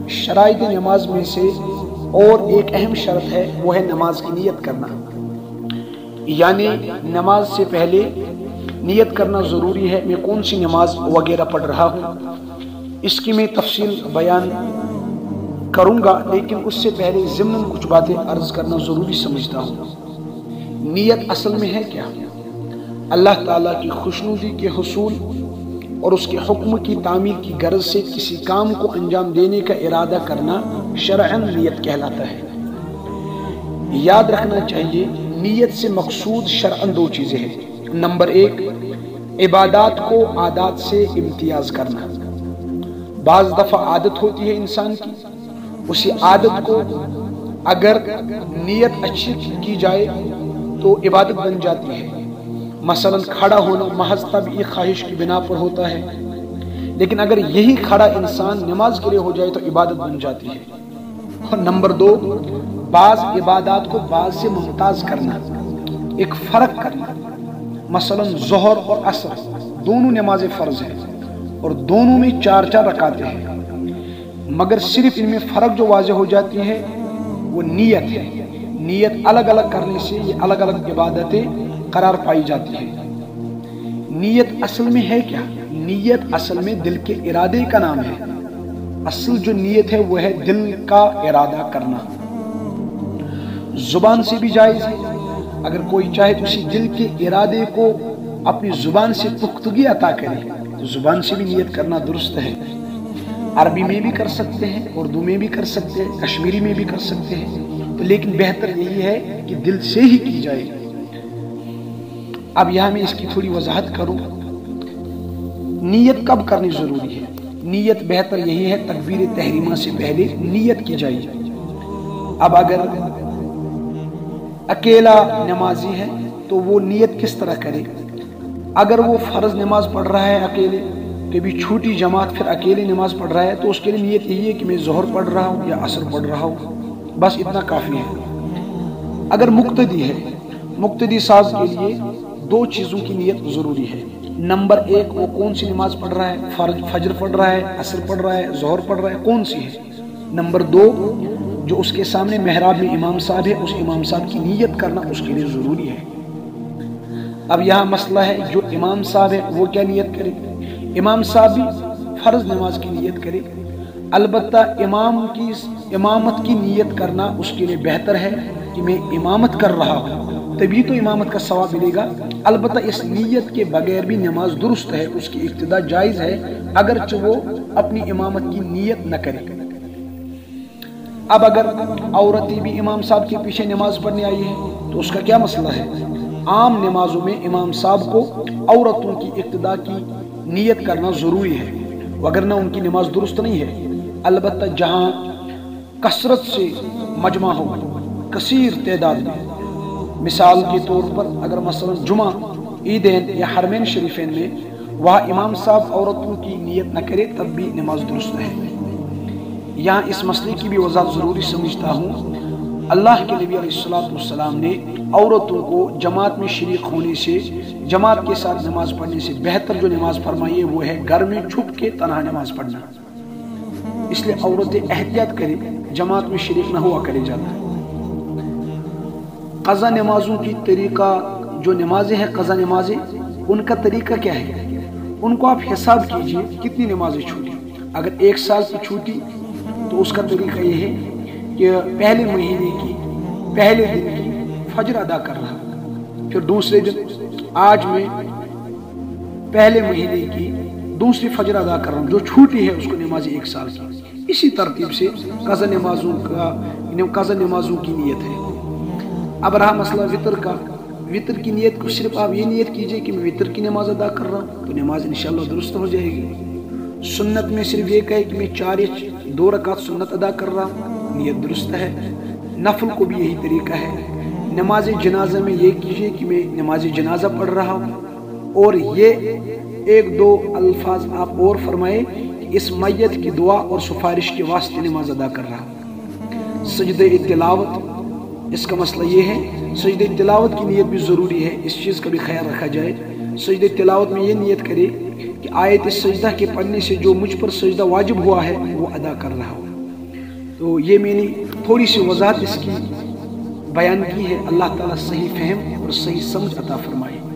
شرائط نماز میں سے اور ایک اہم شرط ہے، وہ ہے نماز کی نیت کرنا، یعنی نماز سے پہلے نیت کرنا ضروری ہے میں کون سی نماز وغیرہ پڑھ رہا ہوں۔ اس کی میں تفصیل بیان کروں گا، لیکن اس سے پہلے ضمن کچھ باتیں عرض کرنا ضروری سمجھتا ہوں۔ نیت اصل میں ہے کیا؟ اللہ تعالیٰ کی خوشنودی کے حصول اور اس کے حکم کی تعمیل کی غرض سے کسی کام کو انجام دینے کا ارادہ کرنا شرعاً نیت کہلاتا ہے۔ یاد رکھنا چاہیے نیت سے مقصود شرعاً دو چیزیں ہیں۔ نمبر ایک، عبادات کو عادات سے امتیاز کرنا۔ بعض دفعہ عادت ہوتی ہے انسان کی، اسی عادت کو اگر نیت اچھی کی جائے تو عبادت بن جاتی ہے۔ مثلا کھڑا ہونا محض طبعی خواہش کی بنا پر ہوتا ہے، لیکن اگر یہی کھڑا انسان نماز کے لیے ہو جائے تو عبادت بن جاتی ہے۔ اور نمبر دو، بعض عبادات کو بعض سے ممتاز کرنا، ایک فرق کرنا۔ مثلا ظہر اور عصر دونوں نمازیں فرض ہیں اور دونوں میں 4 رکعتیں ہیں، مگر صرف ان میں فرق جو واضح ہو جاتی ہے وہ نیت ہے۔ نیت الگ الگ کرنے سے یہ الگ الگ عبادتیں قرار پائی جاتی ہے۔ نیت اصل میں ہے کیا؟ نیت اصل میں دل کے ارادے کا نام ہے۔ اصل جو نیت ہے وہ ہے دل کا ارادہ کرنا۔ زبان سے بھی جائز ہے، اگر کوئی چاہے تو اسی دل کے ارادے کو اپنی زبان سے پختگی عطا کرے تو زبان سے بھی نیت کرنا درست ہے۔ عربی میں بھی کر سکتے ہیں، اردو میں بھی کر سکتے ہیں، کشمیری میں بھی کر سکتے ہیں، تو لیکن بہتر یہی ہے کہ دل سے ہی کی جائے۔ اب یہاں میں اس کی تھوڑی وضاحت کروں۔ نیت کب کرنی ضروری ہے؟ نیت بہتر یہی ہے تکبیر تحریمہ سے پہلے نیت کی جائے۔ اب اگر اکیلا نمازی ہے تو وہ نیت کس طرح کرے؟ اگر وہ فرض نماز پڑھ رہا ہے اکیلے، کبھی چھوٹی جماعت پھر اکیلے نماز پڑھ رہا ہے، تو اس کے لیے نیت یہی ہے کہ میں ظہر پڑھ رہا ہوں یا عصر پڑھ رہا ہوں، بس اتنا کافی ہے۔ اگر مقتدی ہے، مقتدی صاحب کے لیے 2 چیزوں کی نیت ضروری ہے۔ نمبر 1، وہ کون سی نماز پڑھ رہا ہے، فجر پڑھ رہا ہے، عصر پڑھ رہا ہے، ظہر پڑھ رہا ہے، کون سی ہے۔ نمبر 2، جو اس کے سامنے محراب میں امام صاحب ہے، اس امام صاحب کی نیت کرنا اس کے لیے ضروری ہے۔ اب یہاں مسئلہ ہے، جو امام صاحب ہے وہ کیا نیت کرے؟ امام صاحب بھی فرض نماز کی نیت کرے، البتہ امامت کی نیت کرنا اس کے لیے بہتر ہے کہ میں امامت کر رہا ہوں، تبھی تو امامت کا ثواب ملے گا۔ البتہ اس نیت کے بغیر بھی نماز درست ہے، اس کی ابتدا جائز ہے، اگرچہ وہ اپنی امامت کی نیت نہ کرے۔ اب اگر عورتیں بھی امام صاحب کے پیچھے نماز پڑھنے آئی ہے تو اس کا کیا مسئلہ ہے؟ عام نمازوں میں امام صاحب کو عورتوں کی ابتدا کی نیت کرنا ضروری ہے، وگرنہ ان کی نماز درست نہیں ہے۔ البتہ جہاں کثرت سے مجمع ہو، کثیر تعداد میں، مثال کے طور پر اگر مثلا جمعہ، عیدین یا حرمین شریفین میں، وہاں امام صاحب عورتوں کی نیت نہ کرے تب بھی نماز درست ہے۔ یہاں اس مسئلے کی بھی وضاحت ضروری سمجھتا ہوں۔ اللہ کے نبی علیہ السلام نے عورتوں کو جماعت میں شریک ہونے سے، جماعت کے ساتھ نماز پڑھنے سے بہتر جو نماز فرمائی ہے وہ ہے گھر میں چھپ کے تنہا نماز پڑھنا۔ اس لیے عورتیں احتیاط کریں، جماعت میں شریک نہ ہوا کرے جاتا ہے۔ قضا نمازوں کی طریقہ، جو نمازیں ہیں قضا نمازیں، ان کا طریقہ کیا ہے؟ ان کو آپ حساب کیجئے کتنی نمازیں چھوٹی۔ اگر 1 سال کی چھوٹی تو اس کا طریقہ یہ ہے کہ پہلے مہینے کی پہلے دن کی فجر ادا کر رہا، پھر دوسرے دن، آج میں پہلے مہینے کی دوسری فجر ادا کر رہا ہوں، جو چھوٹی ہے اس کو نماز 1 سال کی۔ اسی ترتیب سے قضا نمازوں کی نیت ہے۔ اب رہا مسئلہ وطر کا، وطر کی نیت کو صرف آپ یہ نیت کیجئے کہ میں وطر کی نماز ادا کر رہا ہوں تو نماز انشاءاللہ درست ہو جائے گی۔ سنت میں صرف یہ کہے کہ میں 2 رکعت سنت ادا کر رہا ہوں، نیت درست ہے۔ نفل کو بھی یہی طریقہ ہے۔ نماز جنازہ میں یہ کیجئے کہ میں نماز جنازہ پڑھ رہا ہوں، اور یہ 1-2 الفاظ آپ اور فرمائے کہ اس میت کی دعا اور سفارش کے واسطے نماز ادا کر رہا ہوں۔ سجدہ تلاوت، اس کا مسئلہ یہ ہے، سجدہ تلاوت کی نیت بھی ضروری ہے، اس چیز کا بھی خیال رکھا جائے۔ سجدہ تلاوت میں یہ نیت کرے کہ آیت سجدہ کے پڑھنے سے جو مجھ پر سجدہ واجب ہوا ہے وہ ادا کر رہا ہوں۔ تو یہ میں نے تھوڑی سی وضاحت اس کی بیان کی ہے۔ اللہ تعالیٰ صحیح فہم اور صحیح سمجھ عطا فرمائے۔